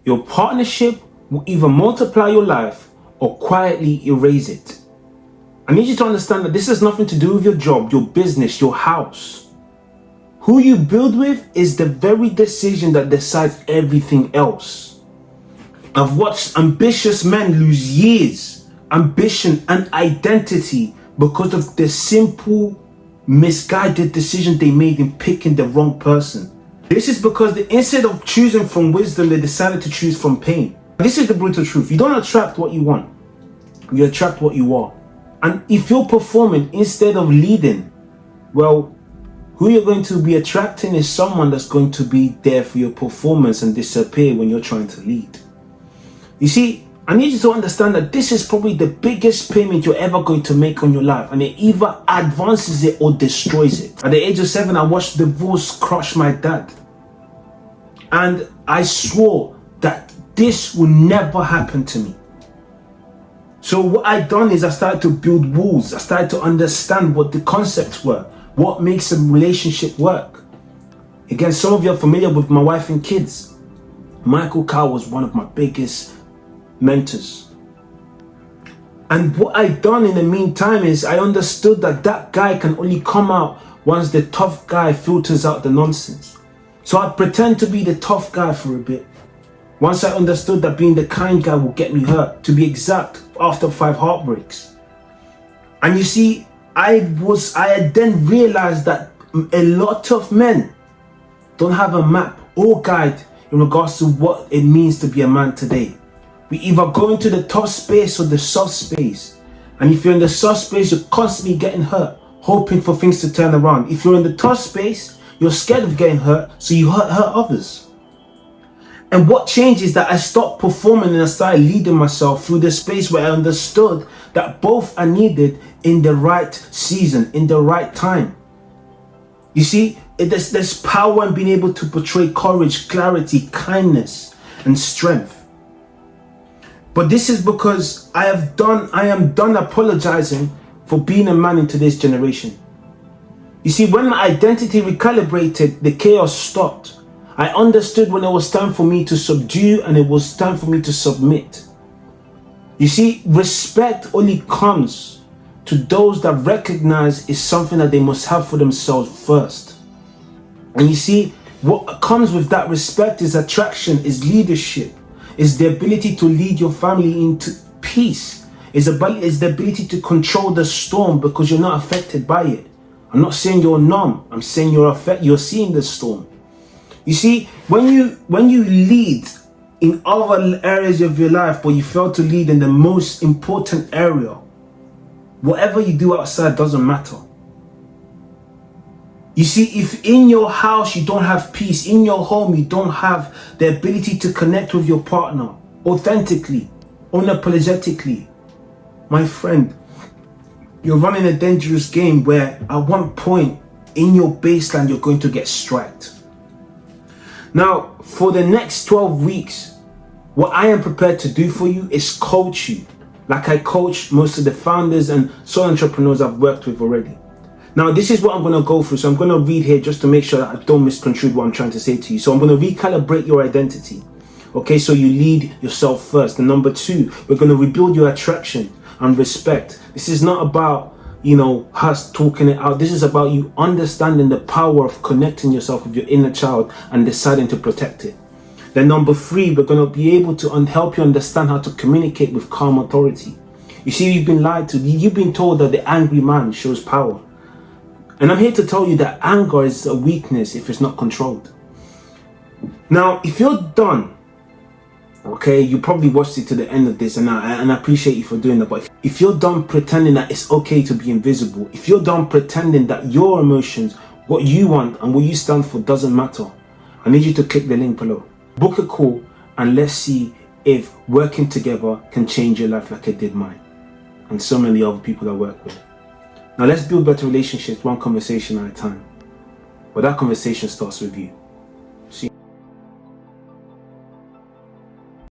Your partnership will either multiply your life or quietly erase it. I need you to understand that this has nothing to do with your job, your business, your house. Who you build with is the very decision that decides everything else. I've watched ambitious men lose years, ambition and identity because of the simple, misguided decision they made in picking the wrong person. This is because instead of choosing from wisdom, they decided to choose from pain. This is the brutal truth. You don't attract what you want. You attract what you are. And if you're performing instead of leading, well, who you're going to be attracting is someone that's going to be there for your performance and disappear when you're trying to lead. You see, I need you to understand that this is probably the biggest payment you're ever going to make on your life, and it either advances it or destroys it. At the age of 7, I watched divorce crush my dad. And I swore that this will never happen to me. So what I done is I started to build walls. I started to understand what the concepts were, what makes a relationship work. Again, some of you are familiar with my wife and kids. Michael Carr was one of my biggest mentors. And what I done in the meantime is I understood that that guy can only come out once the tough guy filters out the nonsense. So I pretend to be the tough guy for a bit. Once I understood that being the kind guy will get me hurt, to be exact, after 5 heartbreaks. And you see, I had then realized that a lot of men don't have a map or guide in regards to what it means to be a man today. We either go into the tough space or the soft space. And if you're in the soft space, you're constantly getting hurt, hoping for things to turn around. If you're in the tough space, you're scared of getting hurt, so you hurt others. And what changed is that I stopped performing and I started leading myself through the space where I understood that both are needed in the right season, in the right time. You see, there's power in being able to portray courage, clarity, kindness, and strength. But this is because I am done apologizing for being a man in today's generation. You see, when my identity recalibrated, the chaos stopped. I understood when it was time for me to subdue and it was time for me to submit. You see, respect only comes to those that recognize it's something that they must have for themselves first. And you see, what comes with that respect is attraction, is leadership, is the ability to lead your family into peace, is the ability to control the storm because you're not affected by it. I'm not saying you're numb. I'm saying you're seeing the storm. You see, when you lead in other areas of your life, but you fail to lead in the most important area, whatever you do outside doesn't matter. You see, if in your house you don't have peace, in your home you don't have the ability to connect with your partner authentically, unapologetically, my friend, you're running a dangerous game where at one point in your baseline you're going to get striked. Now, for the next 12 weeks, what I am prepared to do for you is coach you like I coach most of the founders and sole entrepreneurs I've worked with already. Now, this is what I'm going to go through. So I'm going to read here just to make sure that I don't misconstrue what I'm trying to say to you. So I'm going to recalibrate your identity. Okay, so you lead yourself first. And number 2, we're going to rebuild your attraction and respect. This is not about, us talking it out. This is about you understanding the power of connecting yourself with your inner child and deciding to protect it. Then number 3, we're going to be able to help you understand how to communicate with calm authority. You see, you've been lied to. You've been told that the angry man shows power. And I'm here to tell you that anger is a weakness if it's not controlled. Now, if you're done, okay, you probably watched it to the end of this, and I appreciate you for doing that. But if you're done pretending that it's okay to be invisible, if you're done pretending that your emotions, what you want and what you stand for doesn't matter, I need you to click the link below. Book a call and let's see if working together can change your life like it did mine and so many other people I work with. Now let's build better relationships one conversation at a time. But that conversation starts with you.